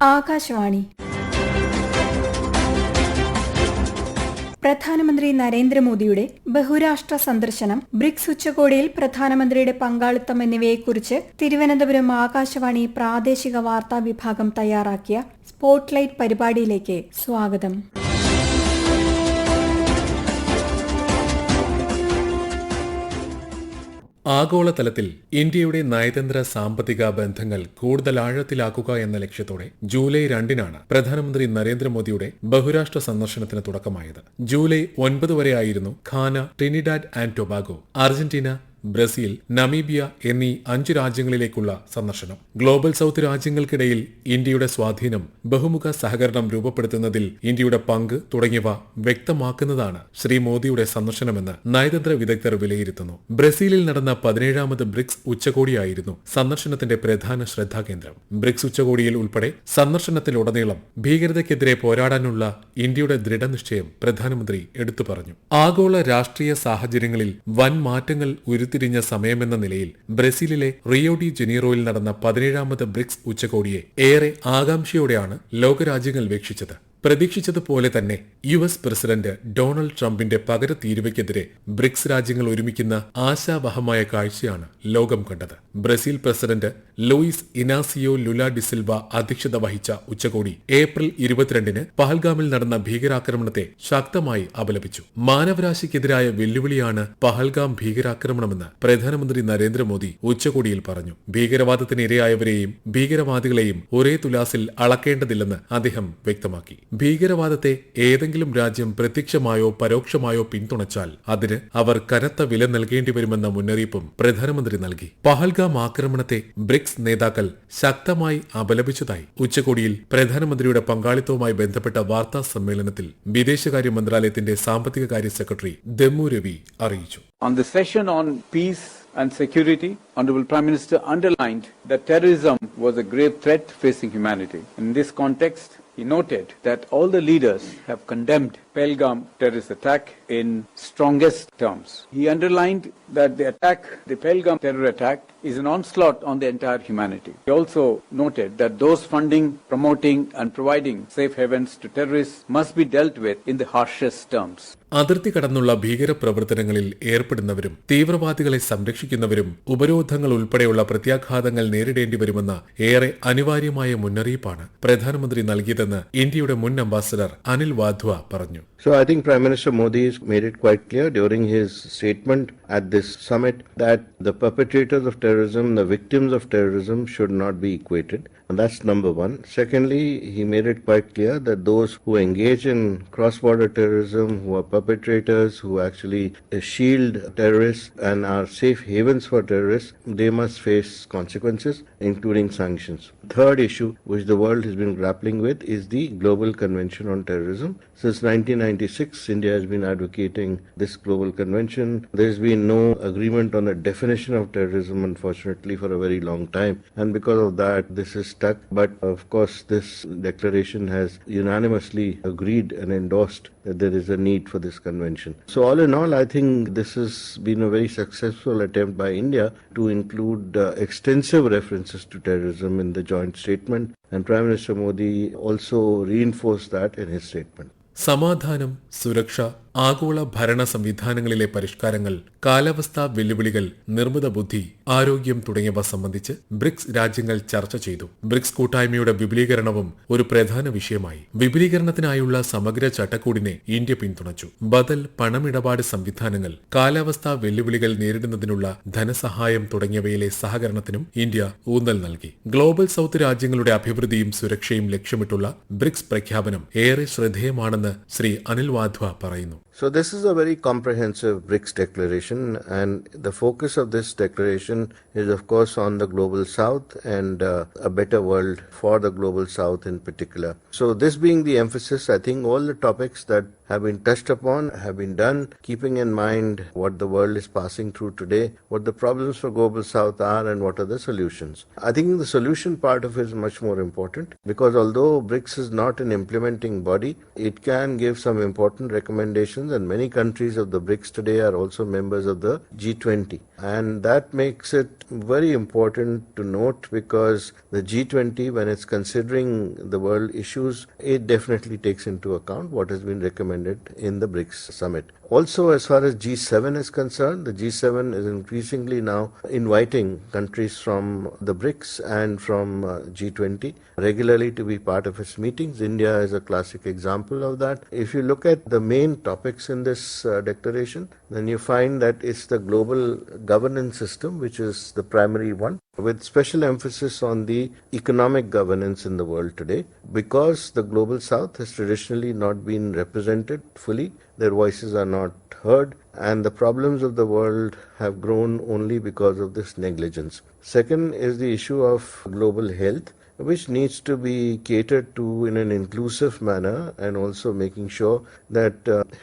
ആകാശവാണി. പ്രധാനമന്ത്രി നരേന്ദ്രമോദിയുടെ ബഹുരാഷ്ട്ര സന്ദർശനം, ബ്രിക്സ് ഉച്ചകോടിയിൽ പ്രധാനമന്ത്രിയുടെ പങ്കാളിത്തം എന്നിവയെക്കുറിച്ച് തിരുവനന്തപുരം ആകാശവാണി പ്രാദേശിക വാർത്താ വിഭാഗം തയ്യാറാക്കിയ സ്പോട്ട്ലൈറ്റ് പരിപാടിയിലേക്ക് സ്വാഗതം. ആഗോളതലത്തിൽ ഇന്ത്യയുടെ നയതന്ത്ര സാമ്പത്തിക ബന്ധങ്ങൾ കൂടുതൽ ആഴത്തിലാക്കുക എന്ന ലക്ഷ്യത്തോടെ ജൂലൈ 2-നാണ് പ്രധാനമന്ത്രി നരേന്ദ്രമോദിയുടെ ബഹുരാഷ്ട്ര സന്ദർശനത്തിന് തുടക്കമായത്. ജൂലൈ 9 വരെയായിരുന്നു Ghana, Trinidad and Tobago, Argentina, Brazil, Namibia എന്നീ 5 രാജ്യങ്ങളിലേക്കുള്ള സന്ദർശനം. ഗ്ലോബൽ സൌത്ത് രാജ്യങ്ങൾക്കിടയിൽ ഇന്ത്യയുടെ സ്വാധീനം, ബഹുമുഖ സഹകരണം രൂപപ്പെടുത്തുന്നതിൽ ഇന്ത്യയുടെ പങ്ക് തുടങ്ങിയവ വ്യക്തമാക്കുന്നതാണ് ശ്രീ മോദിയുടെ സന്ദർശനമെന്ന് നയതന്ത്ര വിദഗ്ധർ വിലയിരുത്തുന്നു. ബ്രസീലിൽ നടന്ന 17ാമത് ബ്രിക്സ് ഉച്ചകോടിയായിരുന്നു സന്ദർശനത്തിന്റെ പ്രധാന ശ്രദ്ധാകേന്ദ്രം. ബ്രിക്സ് ഉച്ചകോടിയിൽ ഉൾപ്പെടെ സന്ദർശനത്തിലുടനീളം ഭീകരതയ്ക്കെതിരെ പോരാടാനുള്ള ഇന്ത്യയുടെ ദൃഢനിശ്ചയം പ്രധാനമന്ത്രി എടുത്തു പറഞ്ഞു. ആഗോള രാഷ്ട്രീയ സാഹചര്യങ്ങളിൽ വൻ മാറ്റങ്ങൾ തിരിഞ്ഞ സമയമെന്ന നിലയിൽ ബ്രസീലിലെ റിയോ ഡി ജനീറോയിൽ നടന്ന 17ാമത് ബ്രിക്സ് ഉച്ചകോടിയെ ഏറെ ആകാംക്ഷയോടെയാണ് ലോകരാജ്യങ്ങൾ വീക്ഷിച്ചത്. പ്രതീക്ഷിച്ചതുപോലെ തന്നെ US പ്രസിഡന്റ് ഡൊണാൾഡ് ട്രംപിന്റെ പകരത്തീരുവയ്ക്കെതിരെ ബ്രിക്സ് രാജ്യങ്ങൾ ഒരുമിക്കുന്ന ആശാവഹമായ കാഴ്ചയാണ് ലോകം കണ്ടത്. Brazil president Luiz Inacio Lula da Silva അധ്യക്ഷത വഹിച്ച ഉച്ചകോടി ഏപ്രിൽ 22-ന് പഹൽഗാമിൽ നടന്ന ഭീകരാക്രമണത്തെ ശക്തമായി അപലപിച്ചു. മാനവരാശിക്കെതിരായ വെല്ലുവിളിയാണ് പഹൽഗാം ഭീകരാക്രമണമെന്ന് പ്രധാനമന്ത്രി നരേന്ദ്രമോദി ഉച്ചകോടിയിൽ പറഞ്ഞു. ഭീകരവാദത്തിന് ഇരയായവരെയും ഭീകരവാദികളെയും ഒരേ തുലാസിൽ അളക്കേണ്ടതില്ലെന്ന് അദ്ദേഹം വ്യക്തമാക്കി. ഭീകരവാദത്തെ ഏതെങ്കിലും രാജ്യം പ്രത്യക്ഷമായോ പരോക്ഷമായോ പിന്തുണച്ചാൽ അതിന് അവർ കനത്ത വില നൽകേണ്ടി വരുമെന്ന മുന്നറിയിപ്പും പ്രധാനമന്ത്രി നൽകി. പഹൽഗാം ആക്രമണത്തെ ബ്രിക്സ് നേതാക്കൾ ശക്തമായി അപലപിച്ചതായി ഉച്ചകോടിയിൽ പ്രധാനമന്ത്രിയുടെ പങ്കാളിത്തവുമായി ബന്ധപ്പെട്ട വാർത്താ സമ്മേളനത്തിൽ വിദേശകാര്യ മന്ത്രാലയത്തിന്റെ സാമ്പത്തിക കാര്യ സെക്രട്ടറി ദമ്മു രവി അറിയിച്ചു. On the session on peace and security, Honorable Prime Minister underlined that terrorism was a grave threat facing humanity. In this context, he noted that all the leaders have condemned Pahalgam terrorist attack in strongest terms. He underlined that the Pahalgam terror attack is an onslaught on the entire humanity. He also noted that those funding, promoting and providing safe havens to terrorists must be dealt with in the harshest terms. അതിർത്തി കടന്നുള്ള ഭീകരപ്രവർത്തനങ്ങളിൽ ഏർപ്പെടുന്നവരും തീവ്രവാദികളെ സംരക്ഷിക്കുന്നവരും ഉപരോധങ്ങൾ ഉൾപ്പെടെയുള്ള പ്രത്യാഘാതങ്ങൾ നേരിടേണ്ടി വരുമെന്ന ഏറെ അനിവാര്യമായ മുന്നറിയിപ്പാണ് പ്രധാനമന്ത്രി നൽകിയതെന്ന് ഇന്ത്യയുടെ മുൻ അംബാസഡർ അനിൽ വാധ്വ പറഞ്ഞു. So I think Prime Minister Modi has made it quite clear during his statement at this summit that the perpetrators of terrorism, the victims of terrorism should not be equated. And that's number one. Secondly, he made it quite clear that those who engage in cross-border terrorism, who are perpetrators, who actually shield terrorists and are safe havens for terrorists, they must face consequences, including sanctions. Third issue which the world has been grappling with is the Global Convention on Terrorism. Since 1996, India has been advocating this global convention. There's been no agreement on the definition of terrorism, unfortunately, for a very long time. And because of that, this is stuck. But of course, this declaration has unanimously agreed and endorsed that there is a need for this convention. So all in all, I think this has been a very successful attempt by India to include extensive references to terrorism in the joint statement. And Prime Minister Modi also reinforced that in his statement. സമാധാനം, സുരക്ഷ, ആഗോള ഭരണ സംവിധാനങ്ങളിലെ പരിഷ്കാരങ്ങൾ, കാലാവസ്ഥാ വെല്ലുവിളികൾ, നിർമ്മിത ബുദ്ധി, ആരോഗ്യം തുടങ്ങിയവ സംബന്ധിച്ച് ബ്രിക്സ് രാജ്യങ്ങൾ ചർച്ച ചെയ്തു. ബ്രിക്സ് കൂട്ടായ്മയുടെ വിപുലീകരണവും ഒരു പ്രധാന വിഷയമായി. വിപുലീകരണത്തിനായുള്ള സമഗ്ര ചട്ടക്കൂടിനെ ഇന്ത്യ പിന്തുണച്ചു. ബദൽ പണമിടപാട് സംവിധാനങ്ങൾ, കാലാവസ്ഥാ വെല്ലുവിളികൾ നേരിടുന്നതിനുള്ള ധനസഹായം തുടങ്ങിയവയിലെ സഹകരണത്തിനും ഇന്ത്യ ഊന്നൽ നൽകി. ഗ്ലോബൽ സൌത്ത് രാജ്യങ്ങളുടെ അഭിവൃദ്ധിയും സുരക്ഷയും ലക്ഷ്യമിട്ടുള്ള ബ്രിക്സ് പ്രഖ്യാപനം ഏറെ ശ്രദ്ധേയമാണെന്ന് ശ്രീ അനിൽ വാധ്വ പറയുന്നു. So this is a very comprehensive BRICS declaration, and the focus of this declaration is of course on the global south and a better world for the global south in particular. So this being the emphasis, I think all the topics that have been touched upon have been done keeping in mind what the world is passing through today, what the problems for global south are and what are the solutions. I think the solution part of it is much more important, because although BRICS is not an implementing body, it can give some important recommendations, and many countries of the BRICS today are also members of the G20. And that makes it very important to note because the G20, when it's considering the world issues, it definitely takes into account what has been recommended in the BRICS summit. Also, as far as G7 is concerned, the G7 is increasingly now inviting countries from the BRICS and from G20 regularly to be part of its meetings. India is a classic example of that. If you look at the main topics in this declaration, then you find that it's the global governance system, which is the primary one, with special emphasis on the economic governance in the world today. Because the global south has traditionally not been represented fully, their voices are not heard, and the problems of the world have grown only because of this negligence. Second is the issue of global health, which needs to be catered to in an inclusive manner, and also making sure that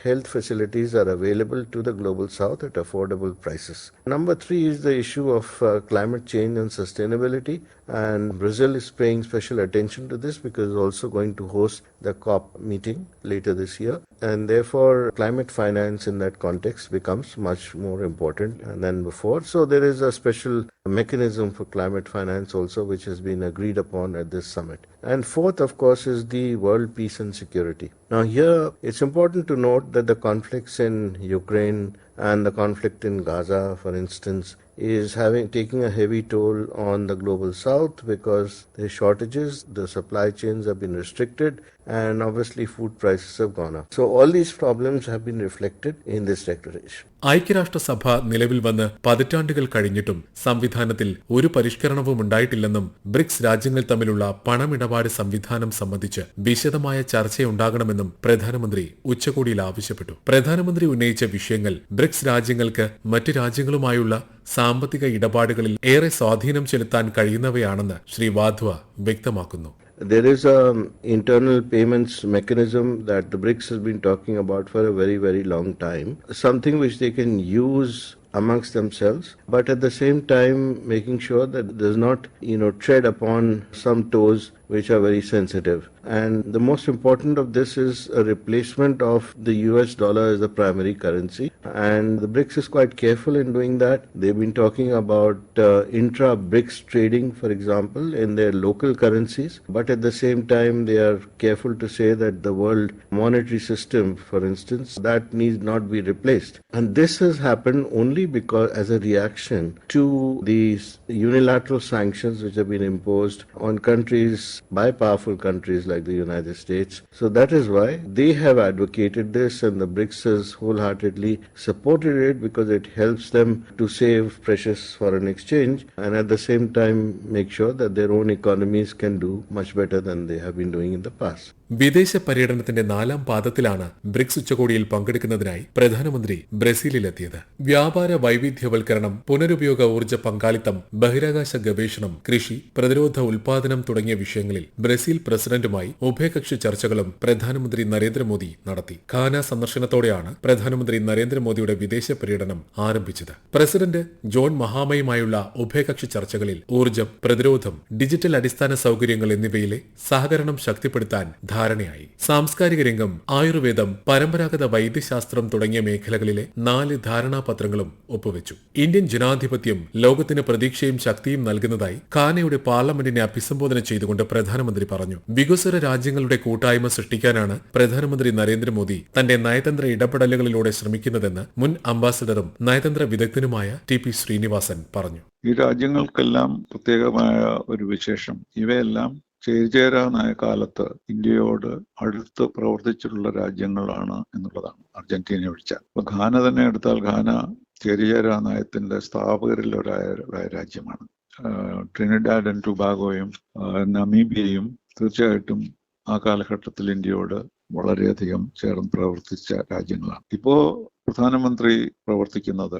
health facilities are available to the global south at affordable prices. Number 3 is the issue of climate change and sustainability, and Brazil is paying special attention to this because it's also going to host the COP meeting later this year, and therefore climate finance in that context becomes much more important than before. So there is a special mechanism for climate finance also, which has been agreed upon at this summit. And fourth, of course, is the world peace and security. Now here, it's important to note that the conflicts in Ukraine and the conflict in Gaza, for instance, is taking a heavy toll on the global south because there are shortages, the supply chains have been restricted, and obviously food prices have gone up. So all these problems have been reflected in this declaration. ഐക്യരാഷ്ട്രസഭ നിലവിൽ വന്ന് പതിറ്റാണ്ടുകൾ കഴിഞ്ഞിട്ടും സംവിധാനത്തിൽ ഒരു പരിഷ്കരണവും ഉണ്ടായിട്ടില്ലെന്നും BRICS രാജ്യങ്ങൾ തമ്മിലുള്ള പണമിടപാട് സംവിധാനം സംബന്ധിച്ച് വിശദമായ ചർച്ചയുണ്ടാകണമെന്നും പ്രധാനമന്ത്രി ഉച്ചകോടിയിൽ ആവശ്യപ്പെട്ടു. പ്രധാനമന്ത്രി ഉന്നയിച്ച വിഷയങ്ങൾ ബ്രിക്സ് രാജ്യങ്ങൾക്ക് മറ്റ് രാജ്യങ്ങളുമായുള്ള സാമ്പത്തിക ഇടപാടുകളിൽ ഏറെ സ്വാധീനം ചെലുത്താൻ കഴിയുന്നവയാണെന്ന് ശ്രീ വാധ്വ വ്യക്തമാക്കുന്നു. There is an internal payments mechanism that the BRICS has been talking about for a very, very long time. Something which they can use amongst themselves, but at the same time making sure that it does not, tread upon some toes which are very sensitive. And the most important of this is a replacement of the US dollar as the primary currency. And the BRICS is quite careful in doing that. They've been talking about intra-BRICS trading, for example, in their local currencies. But at the same time, they are careful to say that the world monetary system, for instance, that needs not be replaced. And this has happened only because as a reaction to these unilateral sanctions which have been imposed on countries by powerful countries like the United States. So that is why they have advocated this, and the BRICS has wholeheartedly supported it because it helps them to save precious foreign exchange and at the same time make sure that their own economies can do much better than they have been doing in the past. വിദേശ പര്യടനത്തിന്റെ 4ാം പാദത്തിലാണ് BRICS ഉച്ചകോടിയിൽ പങ്കെടുക്കുന്നതിനായി പ്രധാനമന്ത്രി ബ്രസീലിലെത്തിയത്. വ്യാപാര വൈവിധ്യവൽക്കരണം, പുനരുപയോഗ ഊർജ്ജ പങ്കാളിത്തം, ബഹിരാകാശ ഗവേഷണം, കൃഷി, പ്രതിരോധ ഉൽപാദനം തുടങ്ങിയ വിഷയങ്ങളിൽ ബ്രസീൽ പ്രസിഡന്റുമായി ഉഭയകക്ഷി ചർച്ചകളും പ്രധാനമന്ത്രി നരേന്ദ്രമോദി നടത്തി. ഘാന സന്ദർശനത്തോടെയാണ് പ്രധാനമന്ത്രി നരേന്ദ്രമോദിയുടെ വിദേശ പര്യടനം ആരംഭിച്ചത്. പ്രസിഡന്റ് ജോൺ മഹാമയുമായുള്ള ഉഭയകക്ഷി ചർച്ചകളിൽ ഊർജ്ജം, പ്രതിരോധം, ഡിജിറ്റൽ അടിസ്ഥാന സൗകര്യങ്ങൾ എന്നിവയിലെ സഹകരണം ശക്തിപ്പെടുത്താൻ ധാരണയായി. സാംസ്കാരിക രംഗം, ആയുർവേദം, പരമ്പരാഗത വൈദ്യശാസ്ത്രം തുടങ്ങിയ മേഖലകളിലെ 4 ധാരണാപത്രങ്ങളും ഒപ്പുവെച്ചു. ഇന്ത്യൻ ജനാധിപത്യം ലോകത്തിന് പ്രതീക്ഷയും ശക്തിയും നൽകുന്നതായി ഘാനയുടെ പാർലമെന്റിനെ അഭിസംബോധന ചെയ്തുകൊണ്ട് പ്രധാനമന്ത്രി പറഞ്ഞു. വികസ്വര രാജ്യങ്ങളുടെ കൂട്ടായ്മ സൃഷ്ടിക്കാനാണ് പ്രധാനമന്ത്രി നരേന്ദ്രമോദി തന്റെ നയതന്ത്ര ഇടപെടലുകളിലൂടെ ശ്രമിക്കുന്നതെന്ന് മുൻ അംബാസഡറും നയതന്ത്ര വിദഗ്ധനുമായ ടി.പി. ശ്രീനിവാസൻ പറഞ്ഞു. ഈ രാജ്യങ്ങൾക്കെല്ലാം പ്രത്യേകമായ ഒരു വിശേഷം, ഇവയെല്ലാം ചേരിചേരാനായ കാലത്ത് ഇന്ത്യയോട് അടുത്ത് പ്രവർത്തിച്ചിട്ടുള്ള രാജ്യങ്ങളാണ് എന്നുള്ളതാണ്. അർജന്റീന ഒഴിച്ചാൽ. ഇപ്പൊ ഘാന തന്നെ എടുത്താൽ ഘാന ചേരിചേരാ നയത്തിന്റെ സ്ഥാപകരിൽ ഒരായ രാജ്യമാണ്. ട്രിനിഡാഡ് ആൻഡ് ടുബാഗോയും നമീബിയയും തീർച്ചയായിട്ടും ആ കാലഘട്ടത്തിൽ ഇന്ത്യയോട് വളരെയധികം ചേർന്ന് പ്രവർത്തിച്ച രാജ്യങ്ങളാണ്. ഇപ്പോ പ്രധാനമന്ത്രി പ്രവർത്തിക്കുന്നത്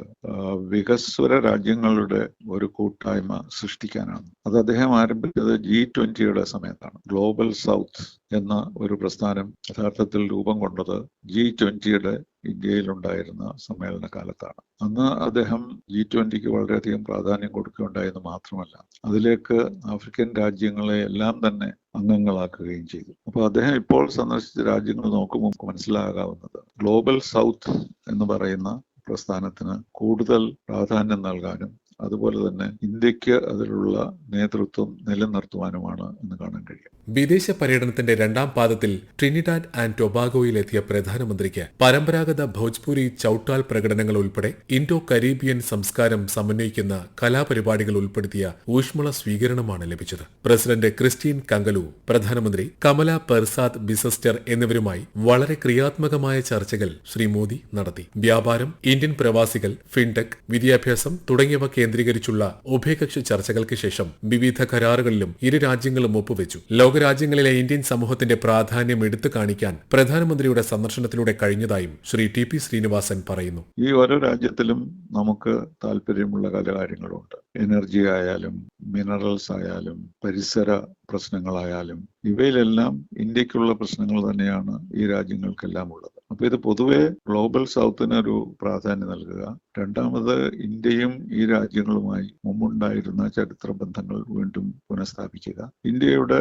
വികസ്വര രാജ്യങ്ങളുടെ ഒരു കൂട്ടായ്മ സൃഷ്ടിക്കാനാണ്. അത് അദ്ദേഹം ആരംഭിച്ചത് G20 സമയത്താണ്. ഗ്ലോബൽ സൗത്ത് എന്ന ഒരു പ്രസ്ഥാനം യഥാർത്ഥത്തിൽ രൂപം കൊണ്ടത് G20 ഇന്ത്യയിലുണ്ടായിരുന്ന സമ്മേളന കാലത്താണ്. അന്ന് അദ്ദേഹം G20 വളരെയധികം പ്രാധാന്യം കൊടുക്കുകയുണ്ടായെന്ന് മാത്രമല്ല, അതിലേക്ക് ആഫ്രിക്കൻ രാജ്യങ്ങളെ എല്ലാം തന്നെ അംഗങ്ങളാക്കുകയും ചെയ്തു. അപ്പൊ അദ്ദേഹം ഇപ്പോൾ സന്ദർശിച്ച രാജ്യങ്ങൾ നോക്കുമ്പോൾ മനസ്സിലാകാവുന്നത് ഗ്ലോബൽ സൗത്ത് എന്ന് പറയുന്ന പ്രസ്ഥാനത്തിന് കൂടുതൽ പ്രാധാന്യം നൽകാനും അതുപോലെ തന്നെ ഇന്ത്യക്ക് അതിലുള്ള നേതൃത്വം നിലനിർത്തുവാനുമാണ് എന്ന് കാണാൻ കഴിയും. വിദേശ പര്യടനത്തിന്റെ രണ്ടാം പാദത്തിൽ ട്രിനിഡാഡ് ആൻഡ് ടൊബാഗോയിലെത്തിയ പ്രധാനമന്ത്രിക്ക് പരമ്പരാഗത ഭോജ്പുരി ചൌട്ടാൽ പ്രകടനങ്ങൾ ഉൾപ്പെടെ ഇൻഡോ കരീബിയൻ സംസ്കാരം സമന്വയിക്കുന്ന കലാപരിപാടികൾ ഉൾപ്പെടുത്തിയ ഊഷ്മള സ്വീകരണമാണ് ലഭിച്ചത്. പ്രസിഡന്റ് ക്രിസ്റ്റീൻ കങ്കലു, പ്രധാനമന്ത്രി കമല പെർസാദ് ബിസസ്റ്റർ എന്നിവരുമായി വളരെ ക്രിയാത്മകമായ ചർച്ചകൾ ശ്രീ മോദി നടത്തി. വ്യാപാരം, ഇന്ത്യൻ പ്രവാസികൾ, ഫിൻടെക്, വിദ്യാഭ്യാസം തുടങ്ങിയവ കേന്ദ്രീകരിച്ചുള്ള ഉഭയകക്ഷി ചർച്ചകൾക്ക് ശേഷം വിവിധ കരാറുകളിലും ഇരു രാജ്യങ്ങളും ഒപ്പുവെച്ചു. ലോകരാജ്യങ്ങളിലെ ഇന്ത്യൻ സമൂഹത്തിന്റെ പ്രാധാന്യം എടുത്തു കാണിക്കാൻ പ്രധാനമന്ത്രിയുടെ സന്ദർശനത്തിലൂടെ കഴിഞ്ഞതായും ശ്രീ ടി.പി. ശ്രീനിവാസൻ പറയുന്നു. ഈ ഓരോ രാജ്യത്തിലും നമുക്ക് താല്പര്യമുള്ള പല കാര്യങ്ങളുണ്ട്. എനർജി ആയാലും മിനറൽസ് ആയാലും പരിസര പ്രശ്നങ്ങളായാലും ഇവയിലെല്ലാം ഇന്ത്യക്കുള്ള പ്രശ്നങ്ങൾ തന്നെയാണ് ഈ രാജ്യങ്ങൾക്കെല്ലാം ഉള്ളത്. അപ്പൊ ഇത് പൊതുവെ ഗ്ലോബൽ സൗത്തിന് ഒരു പ്രാധാന്യം നൽകുക, രണ്ടാമത് ഇന്ത്യയും ഈ രാജ്യങ്ങളുമായി മുമ്പുണ്ടായിരുന്ന ചരിത്ര ബന്ധങ്ങൾ വീണ്ടും പുനഃസ്ഥാപിക്കുക, ഇന്ത്യയുടെ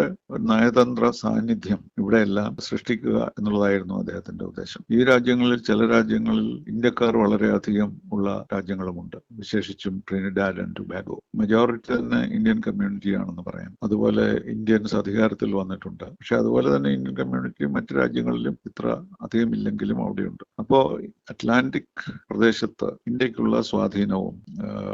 നയതന്ത്ര സാന്നിധ്യം ഇവിടെയെല്ലാം സൃഷ്ടിക്കുക എന്നുള്ളതായിരുന്നു അദ്ദേഹത്തിന്റെ ഉദ്ദേശം. ഈ രാജ്യങ്ങളിൽ ചില രാജ്യങ്ങളിൽ ഇന്ത്യക്കാർ വളരെയധികം ഉള്ള രാജ്യങ്ങളുമുണ്ട്, വിശേഷിച്ചും ട്രിനിഡാഡ് ആൻഡ് ടൊബാഗോ. മെജോറിറ്റി തന്നെ ഇന്ത്യൻ കമ്മ്യൂണിറ്റി ആണെന്ന് പറയാം. അതുപോലെ ഇന്ത്യൻസ് അധികാരത്തിൽ വന്നിട്ടുണ്ട്. പക്ഷെ അതുപോലെ തന്നെ ഇന്ത്യൻ കമ്മ്യൂണിറ്റി മറ്റു രാജ്യങ്ങളിലും ഇത്ര അധികം ഇല്ലെങ്കിലും അവിടെയുണ്ട്. അപ്പോ അറ്റ്ലാന്റിക് പ്രദേശത്ത് ഇന്ത്യക്കുള്ള സ്വാധീനവും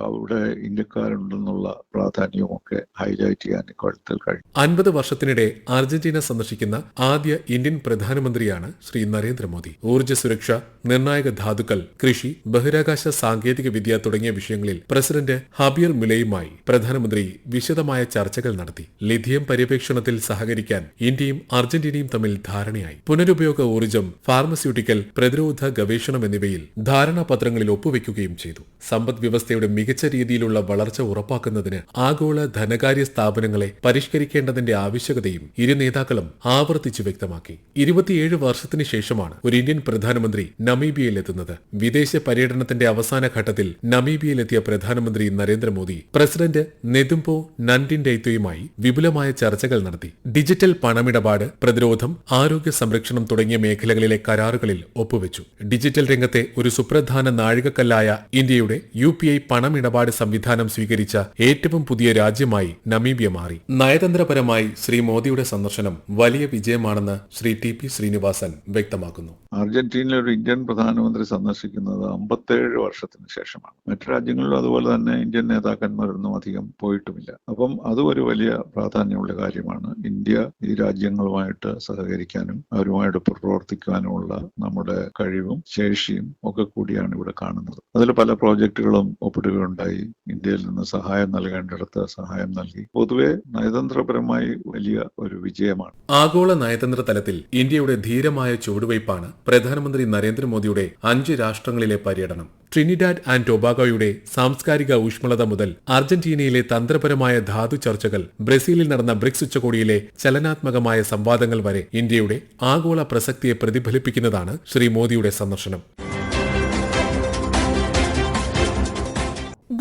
അവിടെ ഇന്ത്യക്കാരുണ്ടെന്നുള്ള പ്രാധാന്യവും ഒക്കെ ഹൈലൈറ്റ് ചെയ്യാൻ ഇക്കാര്യത്തിൽ കഴിയും. 50 വർഷത്തിനിടെ അർജന്റീന സന്ദർശിക്കുന്ന ആദ്യ ഇന്ത്യൻ പ്രധാനമന്ത്രിയാണ് ശ്രീ നരേന്ദ്രമോദി. ഊർജ്ജ സുരക്ഷ, നിർണായക ധാതുക്കൾ, കൃഷി, ബഹിരാകാശ സാങ്കേതിക വിദ്യ തുടങ്ങിയ വിഷയങ്ങളിൽ പ്രസിഡന്റ് ഹബിയർ മിലയുമായി പ്രധാനമന്ത്രി വിശദമായ ചർച്ചകൾ നടത്തി. ലിഥിയം പര്യവേക്ഷണത്തിൽ സഹകരിക്കാൻ ഇന്ത്യയും അർജന്റീനയും തമ്മിൽ ധാരണയായി. പുനരുപയോഗ ഊർജ്ജം, ഫാർമസ്യൂട്ടിക്കൽ, പ്രതിരോധ ഗവേഷണം എന്നിവയിൽ ധാരണാപത്രങ്ങളിൽ ഒപ്പുവെക്കുകയും ചെയ്തു. സമ്പദ് വ്യവസ്ഥയുടെ മികച്ച രീതിയിലുള്ള വളർച്ച ഉറപ്പാക്കുന്നതിന് ആഗോള ധനകാര്യ സ്ഥാപനങ്ങളെ പരിഷ്കരിക്കേണ്ടതിന്റെ ആവശ്യകതയും ഇരു നേതാക്കളും ആവർത്തിച്ചു വ്യക്തമാക്കി. 27 വർഷത്തിന് ശേഷമാണ് ഒരു ഇന്ത്യൻ പ്രധാനമന്ത്രി നമീബിയയിലെത്തുന്നത്. വിദേശ പര്യടനത്തിന്റെ അവസാന ഘട്ടത്തിൽ നമീബിയയിലെത്തിയ പ്രധാനമന്ത്രി നരേന്ദ്രമോദി പ്രസിഡന്റ് നെതുംപോ നൻഡിൻഡെയ്ത്തുമായി വിപുലമായ ചർച്ചകൾ നടത്തി. ഡിജിറ്റൽ പണമിടപാട്, പ്രതിരോധം, ആരോഗ്യ സംരക്ഷണം തുടങ്ങിയ മേഖലകളിലെ കരാറുകളിൽ ഒപ്പുവെച്ചു. ഡിജിറ്റൽ രംഗത്തെ ഒരു സുപ്രധാന നാഴികക്കല്ലായ ഇന്ത്യയുടെ UPI പണമിടപാട് സംവിധാനം സ്വീകരിച്ച ഏറ്റവും പുതിയ രാജ്യമായി നമീബിയ മാറി. നയതന്ത്രപരമായി ശ്രീ മോദിയുടെ സന്ദർശനം വലിയ വിജയമാണെന്ന് ശ്രീ ടി.പി. ശ്രീനിവാസൻ വ്യക്തമാക്കുന്നു. അർജന്റീനയിൽ ഒരു ഇന്ത്യൻ പ്രധാനമന്ത്രി സന്ദർശിക്കുന്നത് 57 വർഷത്തിന് ശേഷമാണ്. മറ്റു രാജ്യങ്ങളിലും അതുപോലെ തന്നെ ഇന്ത്യൻ നേതാക്കന്മാരൊന്നും അധികം പോയിട്ടുമില്ല. അപ്പം അതും ഒരു വലിയ പ്രാധാന്യമുള്ള കാര്യമാണ്. ഇന്ത്യ ഈ രാജ്യങ്ങളുമായിട്ട് സഹകരിക്കാനും അവരുമായിട്ട് പ്രവർത്തിക്കാനുമുള്ള നമ്മുടെ കഴിവും ശേഷിയും ഒക്കെ കൂടിയാണ് ഇവിടെ കാണുന്നത്. അതിൽ പല പ്രോജക്റ്റുകളും ഒപ്പിടുകയുണ്ടായി. ഇന്ത്യയിൽ നിന്ന് സഹായം നൽകേണ്ടിടത്ത് സഹായം നൽകി. പൊതുവെ നയതന്ത്രപരമായി വലിയ ഒരു വിജയമാണ്. ആഗോള നയതന്ത്ര തലത്തിൽ ഇന്ത്യയുടെ ധീരമായ ചുവടുവയ്പാണ് പ്രധാനമന്ത്രി നരേന്ദ്രമോദിയുടെ 5 രാഷ്ട്രങ്ങളിലെ പര്യടനം. ട്രിനിഡാഡ് ആൻഡ് ടൊബാഗോയുടെ സാംസ്കാരിക ഊഷ്മളത മുതൽ അർജന്റീനയിലെ തന്ത്രപരമായ ധാതു ചർച്ചകൾ, ബ്രസീലിൽ നടന്ന ബ്രിക്സ് ഉച്ചകോടിയിലെ ചലനാത്മകമായ സംവാദങ്ങൾ വരെ ഇന്ത്യയുടെ ആഗോള പ്രസക്തിയെ പ്രതിഫലിപ്പിക്കുന്നതാണ് ശ്രീ മോദിയുടെ സന്ദർശനം.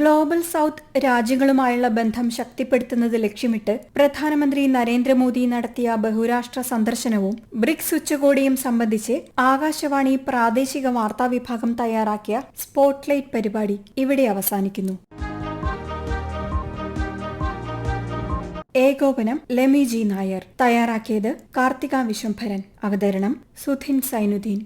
ഗ്ലോബൽ സൗത്ത് രാജ്യങ്ങളുമായുള്ള ബന്ധം ശക്തിപ്പെടുത്തുന്നത് ലക്ഷ്യമിട്ട് പ്രധാനമന്ത്രി നരേന്ദ്രമോദി നടത്തിയ ബഹുരാഷ്ട്ര സന്ദർശനവും ബ്രിക്സ് ഉച്ചകോടിയും സംബന്ധിച്ച് ആകാശവാണി പ്രാദേശിക വാർത്താ വിഭാഗം തയ്യാറാക്കിയ സ്പോട്ട്ലൈറ്റ് പരിപാടി ഇവിടെ അവസാനിക്കുന്നു. ഏകോപനം ലെമി ജി നായർ. തയ്യാറാക്കിയത് കാർത്തിക വിശ്വംഭരൻ. അവതരണം സുധിൻ സൈനുദ്ദീൻ.